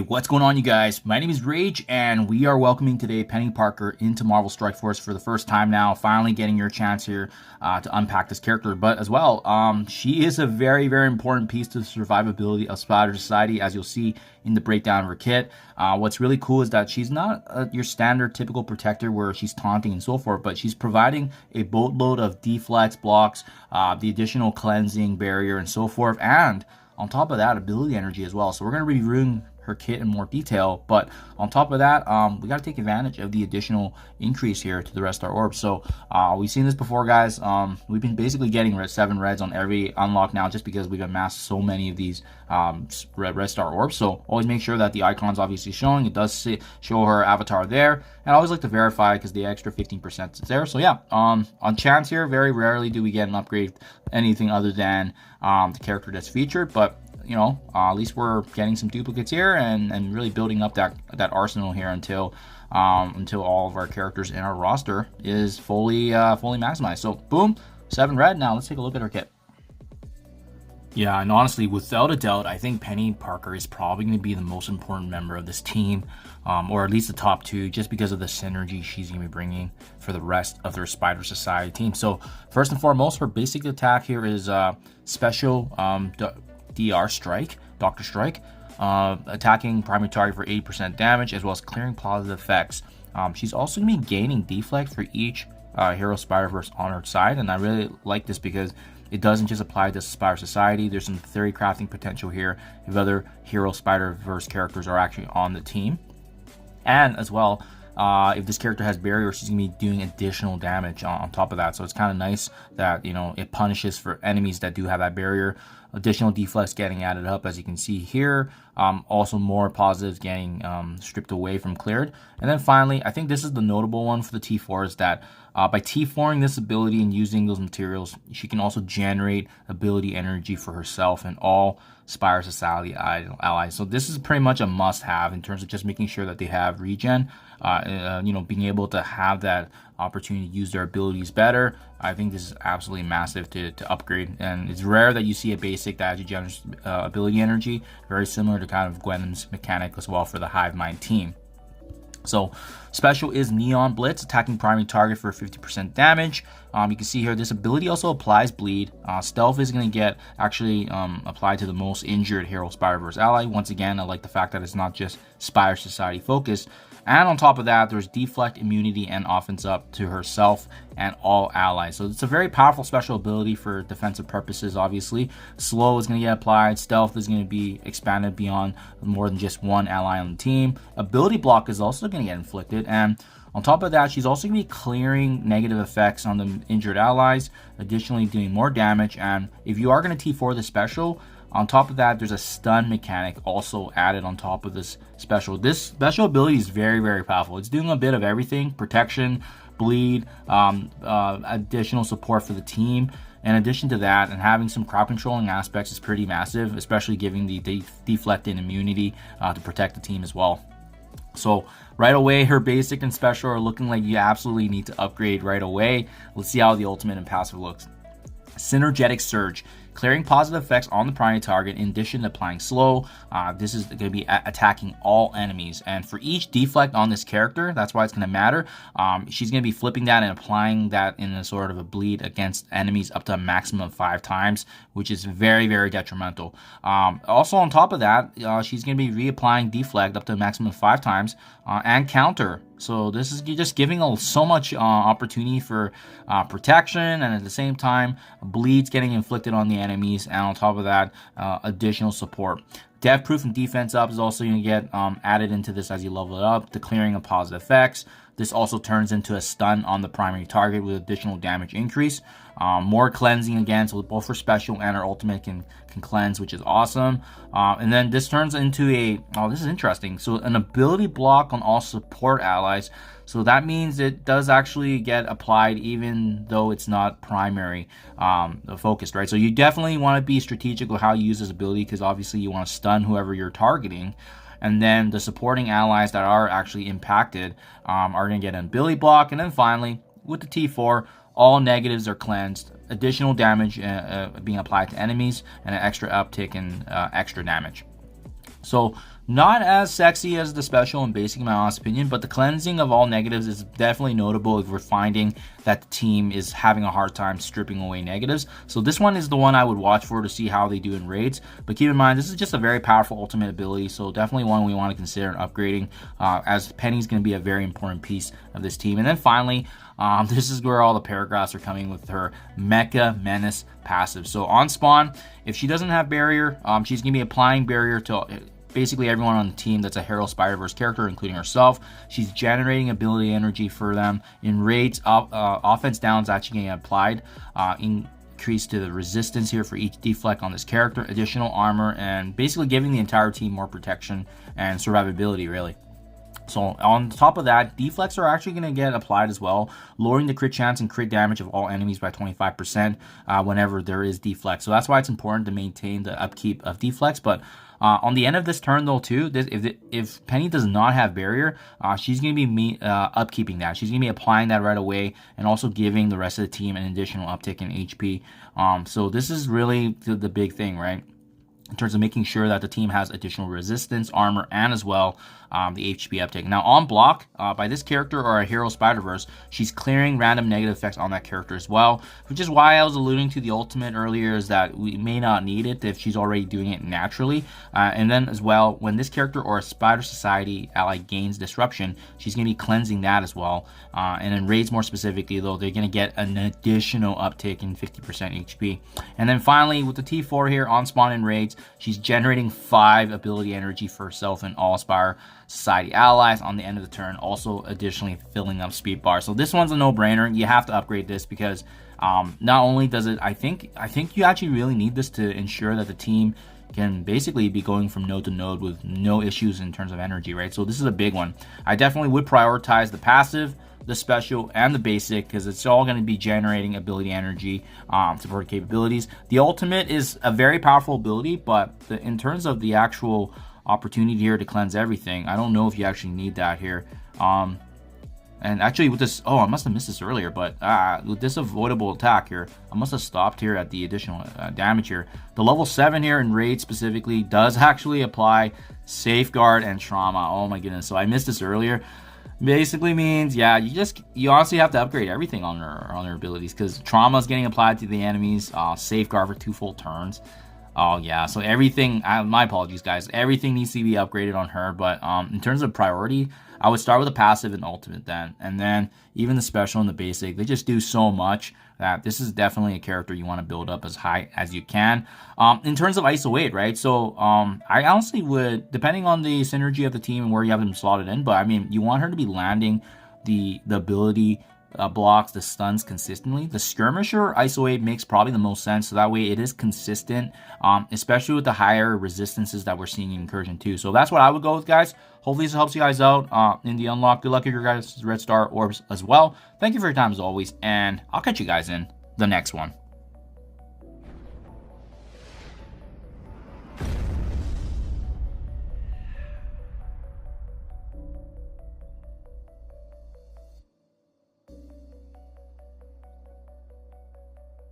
What's going on, you guys? My name is Rayge, and we are welcoming today Peni Parker into Marvel Strike Force for the first time now. Finally getting your chance here to unpack this character, but as well, she is a very, very important piece to the survivability of Spider Society, as you'll see in the breakdown of her kit. What's really cool is that she's not your standard typical protector where she's taunting and so forth, but she's providing a boatload of deflex blocks, the additional cleansing barrier and so forth, and on top of that, ability energy as well. So we're going to be reviewing her kit in more detail, but on top of that, we got to take advantage of the additional increase here to the Red Star Orbs. So we've seen this before, guys. We've been basically getting 7 reds on every unlock now, just because we've amassed so many of these Red Star Orbs. So always make sure that the icon's obviously showing. It does show her avatar there, and I always like to verify because the extra 15% is there. So yeah, on chance here, very rarely do we get an upgrade anything other than the character that's featured, but you know, at least we're getting some duplicates here and really building up that arsenal here until all of our characters in our roster is fully maximized. So boom, 7 red. Now let's take a look at our kit. Yeah, and honestly, without a doubt, I think Peni Parker is probably going to be the most important member of this team, or at least the top 2, just because of the synergy she's going to be bringing for the rest of their Spider Society team. So first and foremost, her basic attack here is special Dr. Strike, attacking primary target for 80% damage, as well as clearing positive effects. She's also going to be gaining deflect for each Hero Spider-Verse on her side, and I really like this because it doesn't just apply to Spider Society. There's some theory crafting potential here if other Hero Spider-Verse characters are actually on the team. And as well, if this character has barrier, she's going to be doing additional damage on top of that. So it's kind of nice that, you know, it punishes for enemies that do have that barrier. Additional deflex getting added up, as you can see here. Also more positives getting stripped away from cleared. And then finally, I think this is the notable one for the T4, is that by T4ing this ability and using those materials, she can also generate ability energy for herself and all Spider Society allies. So this is pretty much a must-have in terms of just making sure that they have regen. You know, being able to have that opportunity to use their abilities better. I think this is absolutely massive to upgrade, and it's rare that you see a basic that actually generates ability energy. Very similar to kind of Gwen's mechanic as well for the Hive Mind team. So special is Neon Blitz, attacking primary target for 50% damage. You can see here this ability also applies bleed. Stealth is going to get actually applied to the most injured Hero Spider-Verse ally. Once again, I like the fact that it's not just Spider Society focused. And on top of that, there's deflect, immunity, and offense up to herself and all allies. So it's a very powerful special ability for defensive purposes, obviously. Slow is going to get applied. Stealth is going to be expanded beyond more than just one ally on the team. Ability block is also going to get inflicted. And on top of that, she's also going to be clearing negative effects on the injured allies, additionally doing more damage. And if you are going to T4 the special, on top of that, there's a stun mechanic also added on top of this special. This special ability is very, very powerful. It's doing a bit of everything: protection, bleed, additional support for the team. In addition to that, and having some crowd controlling aspects is pretty massive, especially giving the deflect and immunity to protect the team as well. So right away, her basic and special are looking like you absolutely need to upgrade right away. Let's see how the ultimate and passive looks. Synergetic Surge, clearing positive effects on the primary target in addition to applying slow. This is going to be attacking all enemies, and for each deflect on this character, that's why it's going to matter. She's going to be flipping that and applying that in a sort of a bleed against enemies up to a maximum of 5 times, which is very, very detrimental. Also on top of that, she's going to be reapplying deflect up to a maximum of 5 times and counter. So this is just giving so much opportunity for protection, and at the same time, bleeds getting inflicted on the enemies, and on top of that, additional support. Death proof and defense up is also going to get added into this as you level it up, the clearing of positive effects. This also turns into a stun on the primary target with additional damage increase. More cleansing again, so both her special and her ultimate can cleanse, which is awesome. And then this turns into this is interesting. So an ability block on all support allies. So that means it does actually get applied even though it's not primary focused, right? So you definitely want to be strategic with how you use this ability, because obviously you want to stun whoever you're targeting. And then the supporting allies that are actually impacted are going to get an ability block. And then finally, with the T4, all negatives are cleansed, additional damage being applied to enemies, and an extra uptick in extra damage. So Not as sexy as the special and basic in my honest opinion, but the cleansing of all negatives is definitely notable if we're finding that the team is having a hard time stripping away negatives. So this one is the one I would watch for to see how they do in raids. But keep in mind, this is just a very powerful ultimate ability, so definitely one we want to consider upgrading, as Peni's going to be a very important piece of this team. And then finally, this is where all the paragraphs are coming with her Mecha Menace passive. So on spawn, if she doesn't have barrier, she's going to be applying barrier to basically everyone on the team that's a Hero Spider-Verse character, including herself. She's generating ability energy for them. In raids, offense down is actually getting applied. Increase to the resistance here for each deflect on this character, additional armor, and basically giving the entire team more protection and survivability, really. So on top of that, deflects are actually going to get applied as well, lowering the crit chance and crit damage of all enemies by 25% whenever there is deflect. So that's why it's important to maintain the upkeep of deflects. But on the end of this turn, though, too, if Peni does not have barrier, she's going to be upkeeping that. She's going to be applying that right away and also giving the rest of the team an additional uptick in HP. So this is really the big thing, right? In terms of making sure that the team has additional resistance, armor, and as well the HP uptake. Now on block, by this character or a Hero Spider-Verse, she's clearing random negative effects on that character as well, which is why I was alluding to the ultimate earlier, is that we may not need it if she's already doing it naturally. And then as well, when this character or a Spider Society ally gains disruption, she's going to be cleansing that as well. And in raids more specifically, though, they're going to get an additional uptick in 50% HP. And then finally, with the T4 here on spawn in raids, she's generating 5 ability energy for herself and all Spire Society allies on the end of the turn, also additionally filling up speed bar. So this one's a no-brainer. You have to upgrade this because not only does it, I think you actually really need this to ensure that the team can basically be going from node to node with no issues in terms of energy, right? So this is a big one. I definitely would prioritize the passive, the special, and the basic, because it's all going to be generating ability energy, support capabilities. The ultimate is a very powerful ability, but in terms of the actual opportunity here to cleanse everything, I don't know if you actually need that here. And actually with this, I must have missed this earlier, but with this avoidable attack here, I must have stopped here at the additional damage here. The level 7 here in raid specifically does actually apply safeguard and trauma. Oh my goodness, so I missed this earlier. Basically means, yeah, you honestly have to upgrade everything on her abilities, because trauma is getting applied to the enemies, safeguard for 2 full turns. Oh yeah, so everything, my apologies guys, everything needs to be upgraded on her. But in terms of priority, I would start with the passive and ultimate then, and then even the special and the basic. They just do so much that this is definitely a character you want to build up as high as you can. In terms of ISO-8, right? So I honestly would, depending on the synergy of the team and where you have them slotted in, but I mean, you want her to be landing the ability blocks, the stuns consistently. The skirmisher ISO-8 makes probably the most sense, so that way it is consistent, especially with the higher resistances that we're seeing in Incursion 2. So that's what I would go with, guys. Hopefully this helps you guys out in the unlock. Good luck with your guys' red star orbs as well. Thank you for your time as always, and I'll catch you guys in the next one.